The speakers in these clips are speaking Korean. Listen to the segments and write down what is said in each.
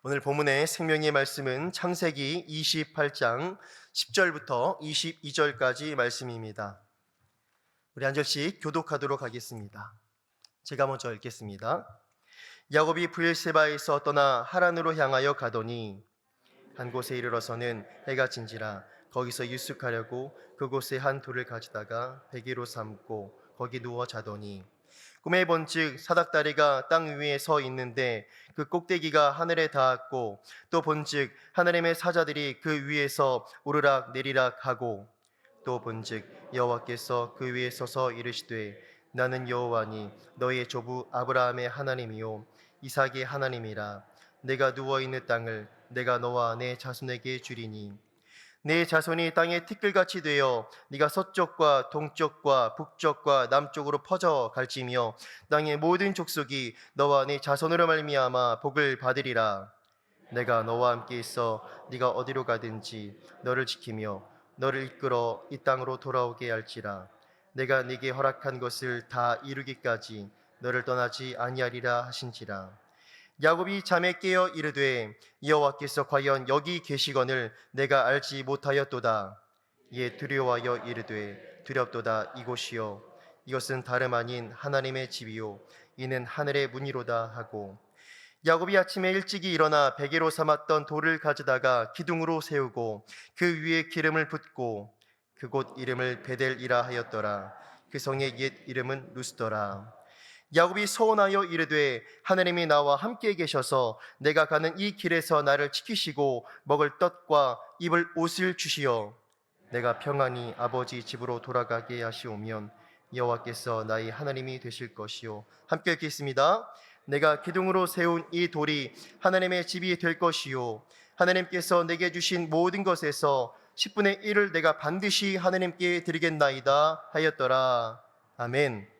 오늘 본문의 생명의 말씀은 창세기 28장 10절부터 22절까지 말씀입니다. 우리 한 절씩 교독하도록 하겠습니다. 제가 먼저 읽겠습니다. 야곱이 브엘세바에서 떠나 하란으로 향하여 가더니 한 곳에 이르러서는 해가 진지라 거기서 유숙하려고 그곳에 한 돌을 가져다가 베개로 삼고 거기 누워 자더니 꿈에 본즉 사닥다리가 땅 위에 서 있는데 그 꼭대기가 하늘에 닿았고 또 본즉 하나님의 사자들이 그 위에서 오르락 내리락 하고 또 본즉 여호와께서 그 위에 서서 이르시되 나는 여호와니 너의 조부 아브라함의 하나님이요 이삭의 하나님이라. 내가 누워 있는 땅을 내가 너와 내 자손에게 주리니 내 자손이 땅에 티끌같이 되어 네가 서쪽과 동쪽과 북쪽과 남쪽으로 퍼져 갈지며 땅의 모든 족속이 너와 네 자손으로 말미암아 복을 받으리라. 내가 너와 함께 있어 네가 어디로 가든지 너를 지키며 너를 이끌어 이 땅으로 돌아오게 할지라. 내가 네게 허락한 것을 다 이루기까지 너를 떠나지 아니하리라 하신지라. 야곱이 잠에 깨어 이르되 여호와께서 과연 여기 계시거늘 내가 알지 못하였도다. 이에 두려워하여 이르되 두렵도다. 이곳이요 이것은 다름 아닌 하나님의 집이요 이는 하늘의 문이로다 하고 야곱이 아침에 일찍이 일어나 베개로 삼았던 돌을 가져다가 기둥으로 세우고 그 위에 기름을 붓고 그곳 이름을 베델이라 하였더라. 그 성의 옛 이름은 루스더라. 야곱이 서원하여 이르되 하나님이 나와 함께 계셔서 내가 가는 이 길에서 나를 지키시고 먹을 떡과 입을 옷을 주시어 내가 평안히 아버지 집으로 돌아가게 하시오면 여호와께서 나의 하나님이 되실 것이요. 함께 읽겠습니다. 내가 기둥으로 세운 이 돌이 하나님의 집이 될 것이요 하나님께서 내게 주신 모든 것에서 10분의 1을 내가 반드시 하나님께 드리겠나이다 하였더라. 아멘.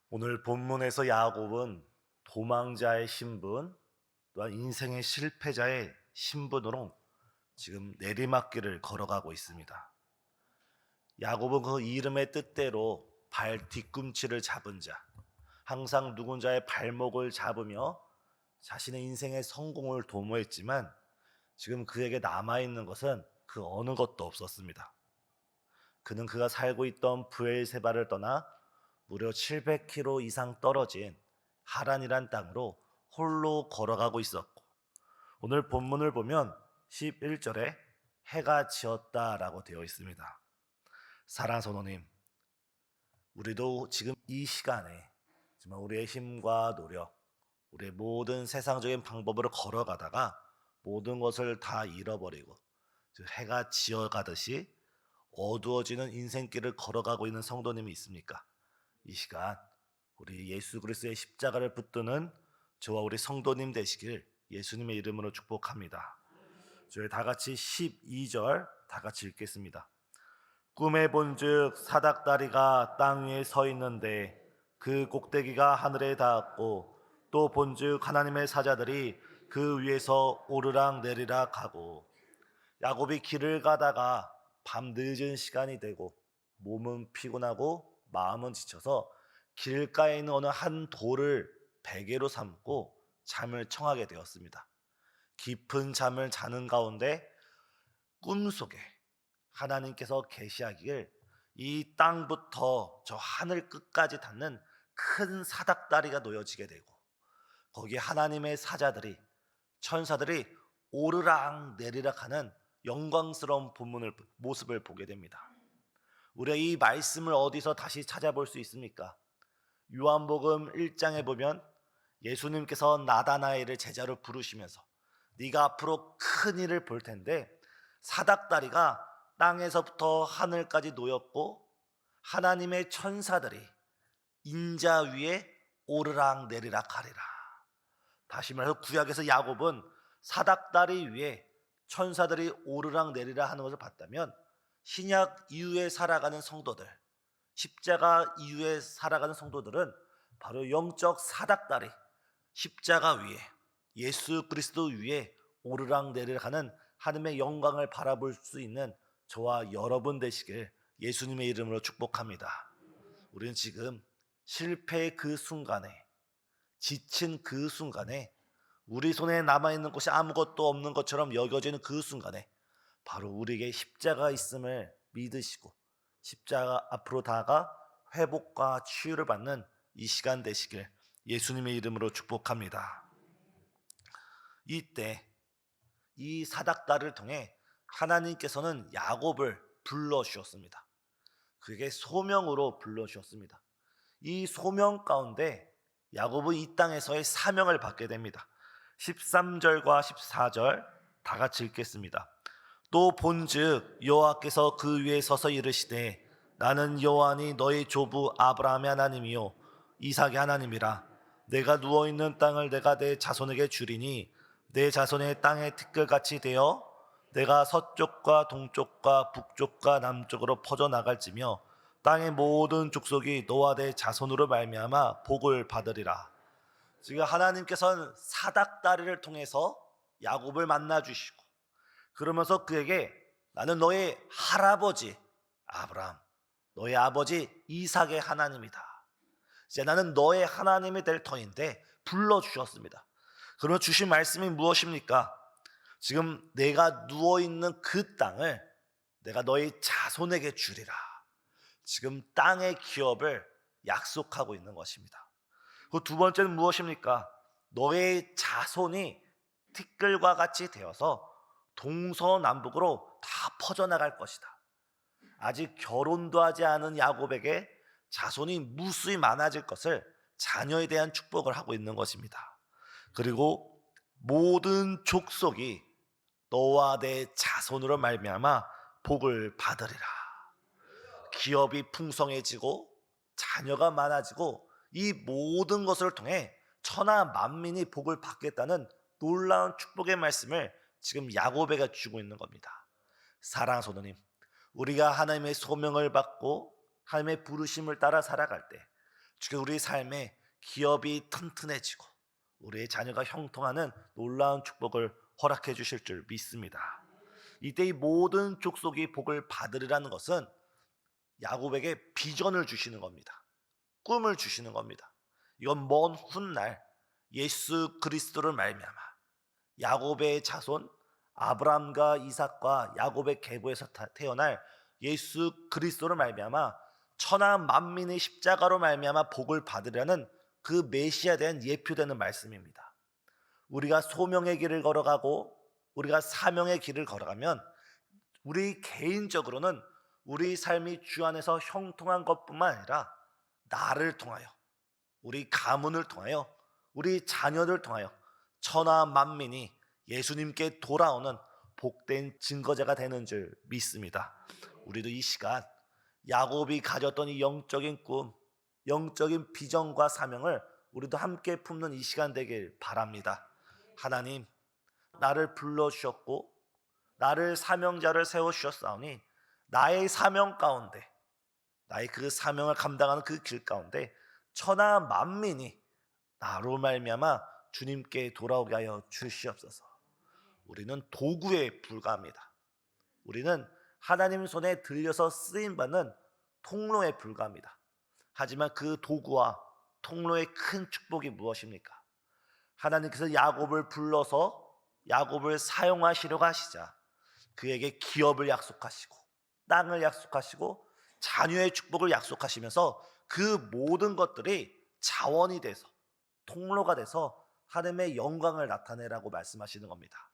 오늘 본문에서 야곱은 도망자의 신분, 또한 인생의 실패자의 신분으로 지금 내리막길을 걸어가고 있습니다. 야곱은 그 이름의 뜻대로 발 뒤꿈치를 잡은 자, 항상 누군가의 발목을 잡으며 자신의 인생의 성공을 도모했지만 지금 그에게 남아있는 것은 그 어느 것도 없었습니다. 그는 그가 살고 있던 브엘세바를 떠나 무려 700km 이상 떨어진 하란이란 땅으로 홀로 걸어가고 있었고, 오늘 본문을 보면 11절에 해가 지었다라고 되어 있습니다. 사랑하는 성도님, 우리도 지금 이 시간에 정말 우리의 힘과 노력, 우리의 모든 세상적인 방법으로 걸어가다가 모든 것을 다 잃어버리고 해가 지어가듯이 어두워지는 인생길을 걸어가고 있는 성도님이 있습니까? 이 시간 우리 예수 그리스도의 십자가를 붙드는 저와 우리 성도님 되시길 예수님의 이름으로 축복합니다. 저희 다 같이 12절 다 같이 읽겠습니다. 꿈에 본즉 사닥다리가 땅 위에 서 있는데 그 꼭대기가 하늘에 닿았고 또 본즉 하나님의 사자들이 그 위에서 오르락 내리락 하고. 야곱이 길을 가다가 밤 늦은 시간이 되고 몸은 피곤하고 마음은 지쳐서 길가에 있는 어느 한 돌을 베개로 삼고 잠을 청하게 되었습니다. 깊은 잠을 자는 가운데 꿈속에 하나님께서 계시하기를 이 땅부터 저 하늘 끝까지 닿는 큰 사닥다리가 놓여지게 되고 거기에 하나님의 사자들이, 천사들이 오르락 내리락 하는 영광스러운 모습을 보게 됩니다. 우리가 이 말씀을 어디서 다시 찾아볼 수 있습니까? 요한복음 1장에 보면 예수님께서 나다나엘을 제자로 부르시면서 네가 앞으로 큰 일을 볼 텐데 사닥다리가 땅에서부터 하늘까지 놓였고 하나님의 천사들이 인자 위에 오르락 내리락 하리라. 다시 말해서 구약에서 야곱은 사닥다리 위에 천사들이 오르락 내리락 하는 것을 봤다면 신약 이후에 살아가는 성도들, 십자가 이후에 살아가는 성도들은 바로 영적 사닥다리, 십자가 위에 예수 그리스도 위에 오르락 내리락 하는 하나님의 영광을 바라볼 수 있는 저와 여러분 되시길 예수님의 이름으로 축복합니다. 우리는 지금 실패의 그 순간에, 지친 그 순간에 우리 손에 남아있는 것이 아무것도 없는 것처럼 여겨지는 그 순간에 바로 우리에게 십자가 있음을 믿으시고 십자가 앞으로 다가가 회복과 치유를 받는 이 시간 되시길 예수님의 이름으로 축복합니다. 이때 이 사닥다리를 통해 하나님께서는 야곱을 불러주셨습니다. 그에게 소명으로 불러주셨습니다. 이 소명 가운데 야곱은 이 땅에서의 사명을 받게 됩니다. 13절과 14절 다 같이 읽겠습니다. 또 본즉 여호와께서 그 위에 서서 이르시되 나는 여호와니 너희 조부 아브라함의 하나님이요 이삭의 하나님이라. 내가 누워있는 땅을 내가 내 자손에게 주리니 내 자손의 땅의 티끌같이 되어 내가 서쪽과 동쪽과 북쪽과 남쪽으로 퍼져나갈지며 땅의 모든 족속이 너와 내 자손으로 말미암아 복을 받으리라. 지금 하나님께서는 사닥다리를 통해서 야곱을 만나주시고 그러면서 그에게 나는 너의 할아버지 아브라함, 너의 아버지 이삭의 하나님이다. 이제 나는 너의 하나님이 될 터인데 불러주셨습니다. 그러면 주신 말씀이 무엇입니까? 지금 내가 누워있는 그 땅을 내가 너의 자손에게 주리라. 지금 땅의 기업을 약속하고 있는 것입니다. 그 두 번째는 무엇입니까? 너의 자손이 티끌과 같이 되어서 동서남북으로 다 퍼져나갈 것이다. 아직 결혼도 하지 않은 야곱에게 자손이 무수히 많아질 것을 자녀에 대한 축복을 하고 있는 것입니다. 그리고 모든 족속이 너와 내 자손으로 말미암아 복을 받으리라. 기업이 풍성해지고 자녀가 많아지고 이 모든 것을 통해 천하 만민이 복을 받겠다는 놀라운 축복의 말씀을 지금 야곱에게 주고 있는 겁니다. 사랑하는 성도님, 우리가 하나님의 소명을 받고 하나님의 부르심을 따라 살아갈 때 지금 우리 삶에 기업이 튼튼해지고 우리의 자녀가 형통하는 놀라운 축복을 허락해 주실 줄 믿습니다. 이때 이 모든 족속이 복을 받으리라는 것은 야곱에게 비전을 주시는 겁니다. 꿈을 주시는 겁니다. 이건 먼 훗날 예수 그리스도를 말미암아 야곱의 자손 아브라함과 이삭과 야곱의 계보에서 태어날 예수 그리스도를 말미암아 천하 만민의 십자가로 말미암아 복을 받으려는 그 메시아에 대한 예표되는 말씀입니다. 우리가 소명의 길을 걸어가고 우리가 사명의 길을 걸어가면 우리 개인적으로는 우리 삶이 주 안에서 형통한 것뿐만 아니라 나를 통하여 우리 가문을 통하여 우리 자녀들 통하여 천하 만민이 예수님께 돌아오는 복된 증거자가 되는 줄 믿습니다. 우리도 이 시간 야곱이 가졌던 이 영적인 꿈, 영적인 비전과 사명을 우리도 함께 품는 이 시간 되길 바랍니다. 하나님, 나를 불러주셨고 나를 사명자를 세워주셨사오니 나의 사명 가운데 나의 그 사명을 감당하는 그 길 가운데 천하 만민이 나로 말미암아 주님께 돌아오게 하여 주시옵소서. 우리는 도구에 불과합니다. 우리는 하나님 손에 들려서 쓰임받는 통로에 불과합니다. 하지만 그 도구와 통로의 큰 축복이 무엇입니까? 하나님께서 야곱을 불러서 야곱을 사용하시려고 하시자 그에게 기업을 약속하시고 땅을 약속하시고 자녀의 축복을 약속하시면서 그 모든 것들이 자원이 돼서 통로가 돼서 하나님의 영광을 나타내라고 말씀하시는 겁니다.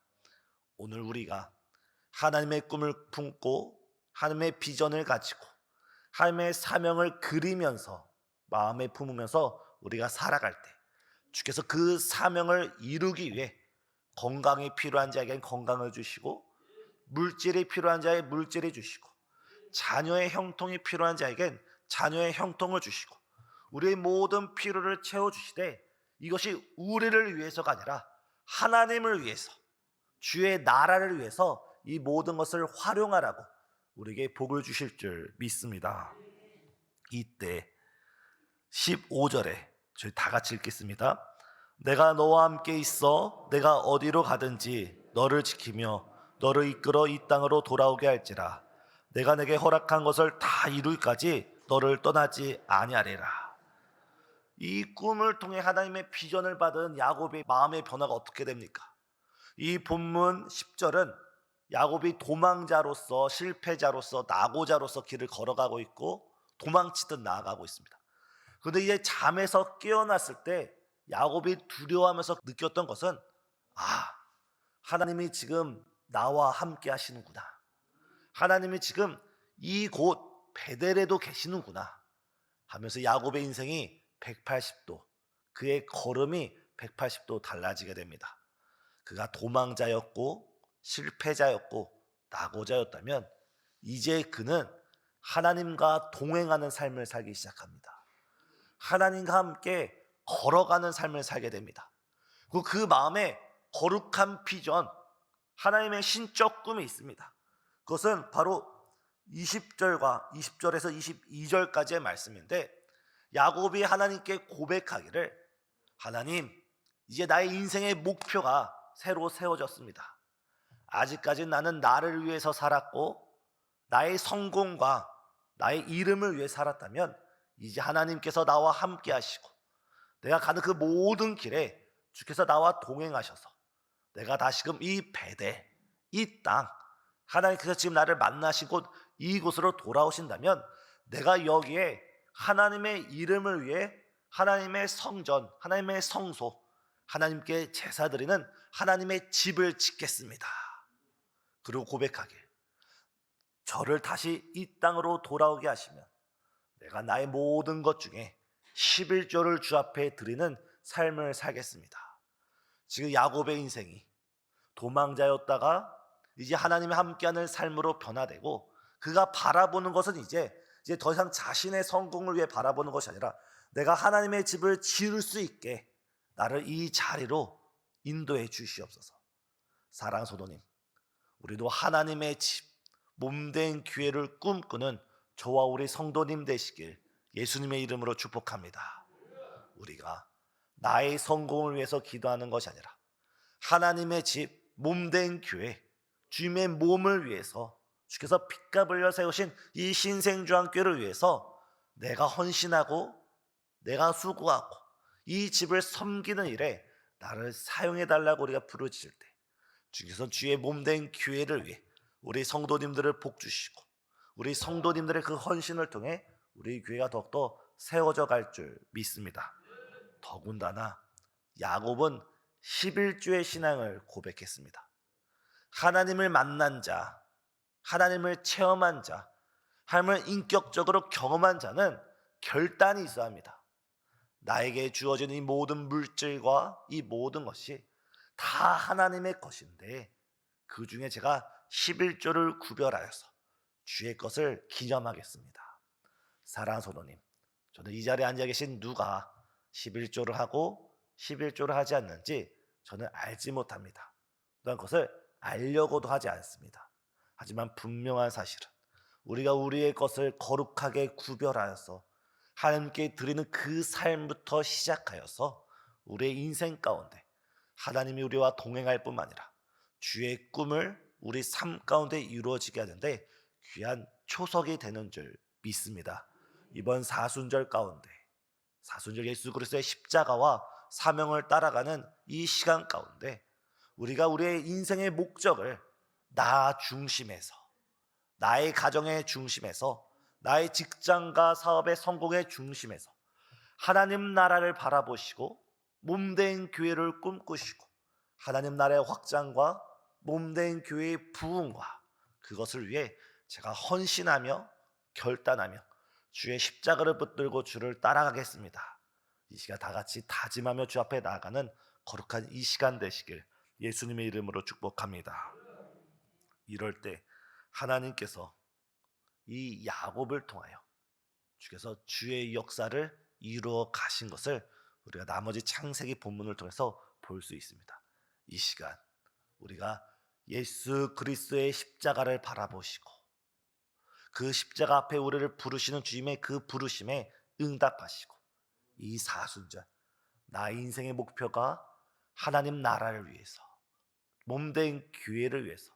오늘 우리가 하나님의 꿈을 품고 하나님의 비전을 가지고 하나님의 사명을 그리면서 마음에 품으면서 우리가 살아갈 때 주께서 그 사명을 이루기 위해 건강이 필요한 자에게는 건강을 주시고 물질이 필요한 자에게 물질을 주시고 자녀의 형통이 필요한 자에겐 자녀의 형통을 주시고 우리의 모든 필요를 채워주시되 이것이 우리를 위해서가 아니라 하나님을 위해서 주의 나라를 위해서 이 모든 것을 활용하라고 우리에게 복을 주실 줄 믿습니다. 이때 15절에 저희 다 같이 읽겠습니다. 내가 너와 함께 있어 내가 어디로 가든지 너를 지키며 너를 이끌어 이 땅으로 돌아오게 할지라. 내가 내게 허락한 것을 다 이룰까지 너를 떠나지 아니하리라. 이 꿈을 통해 하나님의 비전을 받은 야곱의 마음의 변화가 어떻게 됩니까? 이 본문 10절은 야곱이 도망자로서, 실패자로서, 낙오자로서 길을 걸어가고 있고 도망치듯 나아가고 있습니다. 그런데 이제 잠에서 깨어났을 때 야곱이 두려워하면서 느꼈던 것은, 하나님이 지금 나와 함께 하시는구나, 하나님이 지금 이곳 베델에도 계시는구나 하면서 야곱의 인생이 180도, 그의 걸음이 180도 달라지게 됩니다. 그가 도망자였고 실패자였고 낙오자였다면 이제 그는 하나님과 동행하는 삶을 살기 시작합니다. 하나님과 함께 걸어가는 삶을 살게 됩니다. 그리고 그 마음에 거룩한 비전, 하나님의 신적 꿈이 있습니다. 그것은 바로 20절에서 22절까지의 말씀인데, 야곱이 하나님께 고백하기를, 하나님, 이제 나의 인생의 목표가 새로 세워졌습니다. 아직까지 나는 나를 위해서 살았고 나의 성공과 나의 이름을 위해 살았다면 이제 하나님께서 나와 함께 하시고 내가 가는 그 모든 길에 주께서 나와 동행하셔서 내가 다시금 이 베델, 이 땅, 하나님께서 지금 나를 만나신 곳 이곳으로 돌아오신다면 내가 여기에 하나님의 이름을 위해 하나님의 성전, 하나님의 성소, 하나님께 제사 드리는 하나님의 집을 짓겠습니다. 그리고 고백하길, 저를 다시 이 땅으로 돌아오게 하시면 내가 나의 모든 것 중에 11조를 주 앞에 드리는 삶을 살겠습니다. 지금 야곱의 인생이 도망자였다가 이제 하나님이 함께하는 삶으로 변화되고, 그가 바라보는 것은 이제 더 이상 자신의 성공을 위해 바라보는 것이 아니라 내가 하나님의 집을 지을 수 있게 나를 이 자리로 인도해 주시옵소서. 사랑하는 성도님, 우리도 하나님의 집, 몸된 교회를 꿈꾸는 저와 우리 성도님 되시길 예수님의 이름으로 축복합니다. 우리가 나의 성공을 위해서 기도하는 것이 아니라 하나님의 집, 몸된 교회, 주님의 몸을 위해서 주께서 피값 흘려 세우신 이 신생주한교회를 위해서 내가 헌신하고 내가 수고하고 이 집을 섬기는 일에 나를 사용해달라고 우리가 부르짖을 때 주께서 주의 몸된 교회를 위해 우리 성도님들을 복주시고 우리 성도님들의 그 헌신을 통해 우리 교회가 더욱더 세워져 갈 줄 믿습니다. 더군다나 야곱은 11조의 신앙을 고백했습니다. 하나님을 만난 자, 하나님을 체험한 자, 하나님을 인격적으로 경험한 자는 결단이 있어야 합니다. 나에게 주어진 이 모든 물질과 이 모든 것이 다 하나님의 것인데 그 중에 제가 11조를 구별하여서 주의 것을 기념하겠습니다. 사랑하는 성도님, 저는 이 자리에 앉아 계신 누가 11조를 하고 11조를 하지 않는지 저는 알지 못합니다. 또한 그것을 알려고도 하지 않습니다. 하지만 분명한 사실은 우리가 우리의 것을 거룩하게 구별하여서 하나님께 드리는 그 삶부터 시작하여서 우리의 인생 가운데 하나님이 우리와 동행할 뿐만 아니라 주의 꿈을 우리 삶 가운데 이루어지게 하는데 귀한 초석이 되는 줄 믿습니다. 이번 사순절 가운데, 사순절 예수 그리스도의 십자가와 사명을 따라가는 이 시간 가운데 우리가 우리의 인생의 목적을 나 중심에서, 나의 가정의 중심에서, 나의 직장과 사업의 성공의 중심에서 하나님 나라를 바라보시고 몸된 교회를 꿈꾸시고 하나님 나라의 확장과 몸된 교회의 부흥과 그것을 위해 제가 헌신하며 결단하며 주의 십자가를 붙들고 주를 따라가겠습니다. 이 시간 다 같이 다짐하며 주 앞에 나아가는 거룩한 이 시간 되시길 예수님의 이름으로 축복합니다. 이럴 때 하나님께서 이 야곱을 통하여 주께서 주의 역사를 이루어 가신 것을 우리가 나머지 창세기 본문을 통해서 볼 수 있습니다. 이 시간 우리가 예수 그리스도의 십자가를 바라보시고 그 십자가 앞에 우리를 부르시는 주님의 그 부르심에 응답하시고 이 사순절 나의 인생의 목표가 하나님 나라를 위해서, 몸된 교회를 위해서,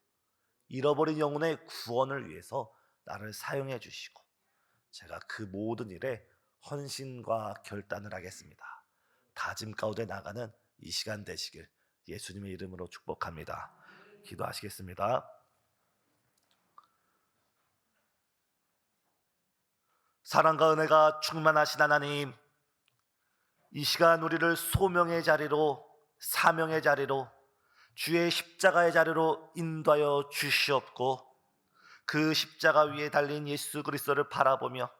잃어버린 영혼의 구원을 위해서 나를 사용해 주시고 제가 그 모든 일에 헌신과 결단을 하겠습니다. 다짐 가운데 나가는 이 시간 되시길 예수님의 이름으로 축복합니다. 기도하시겠습니다. 사랑과 은혜가 충만하신 하나님, 이 시간 우리를 소명의 자리로, 사명의 자리로, 주의 십자가의 자리로 인도하여 주시옵고, 그 십자가 위에 달린 예수 그리스도를 바라보며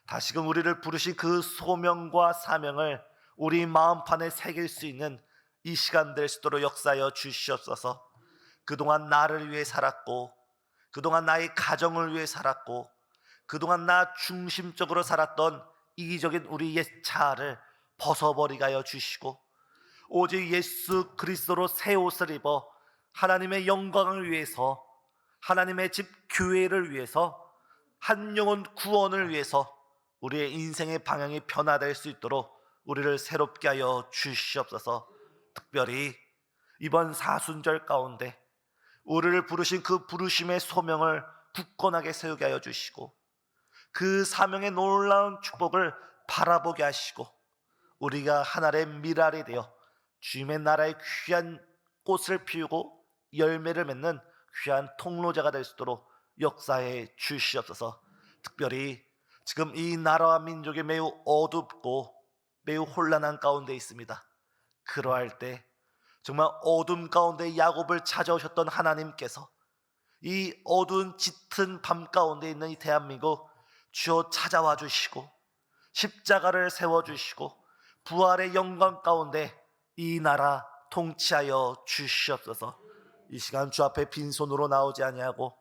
다시금 우리를 부르신 그 소명과 사명을 우리 마음판에 새길 수 있는 이 시간 될 수 있도록 역사하여 주시옵소서. 그동안 나를 위해 살았고, 그동안 나의 가정을 위해 살았고, 그동안 나 중심적으로 살았던 이기적인 우리 옛 자아를 벗어버리게 하여 주시고, 오직 예수 그리스도로 새 옷을 입어 하나님의 영광을 위해서, 하나님의 집 교회를 위해서, 한 영혼 구원을 위해서 우리의 인생의 방향이 변화될 수 있도록 우리를 새롭게 하여 주시옵소서. 특별히 이번 사순절 가운데 우리를 부르신 그 부르심의 소명을 굳건하게 세우게 하여 주시고, 그 사명의 놀라운 축복을 바라보게 하시고, 우리가 하나의 미랄이 되어 주님의 나라의 귀한 꽃을 피우고 열매를 맺는 귀한 통로자가 될 수 있도록 역사해 주시옵소서. 특별히 지금 이 나라와 민족이 매우 어둡고 매우 혼란한 가운데 있습니다. 그러할 때 정말 어둠 가운데 야곱을 찾아오셨던 하나님께서 이 어두운 짙은 밤 가운데 있는 이 대한민국 주여 찾아와 주시고, 십자가를 세워주시고, 부활의 영광 가운데 이 나라 통치하여 주시옵소서. 이 시간 주 앞에 빈손으로 나오지 아니하고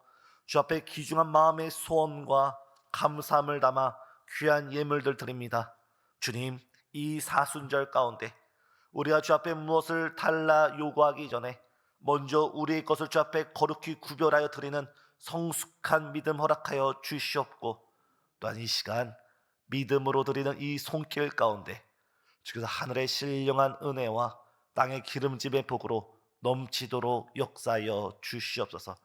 주 앞에 귀중한 마음의 소원과 감사함을 담아 귀한 예물들 드립니다. 주님, 이 사순절 가운데 우리가 주 앞에 무엇을 달라 요구하기 전에 먼저 우리의 것을 주 앞에 거룩히 구별하여 드리는 성숙한 믿음 허락하여 주시옵고, 또한 이 시간 믿음으로 드리는 이 손길 가운데 주께서 하늘의 신령한 은혜와 땅의 기름짐의 복으로 넘치도록 역사하여 주시옵소서.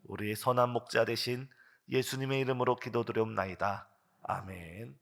우리의 선한 목자 되신 예수님의 이름으로 기도드리옵나이다. 아멘.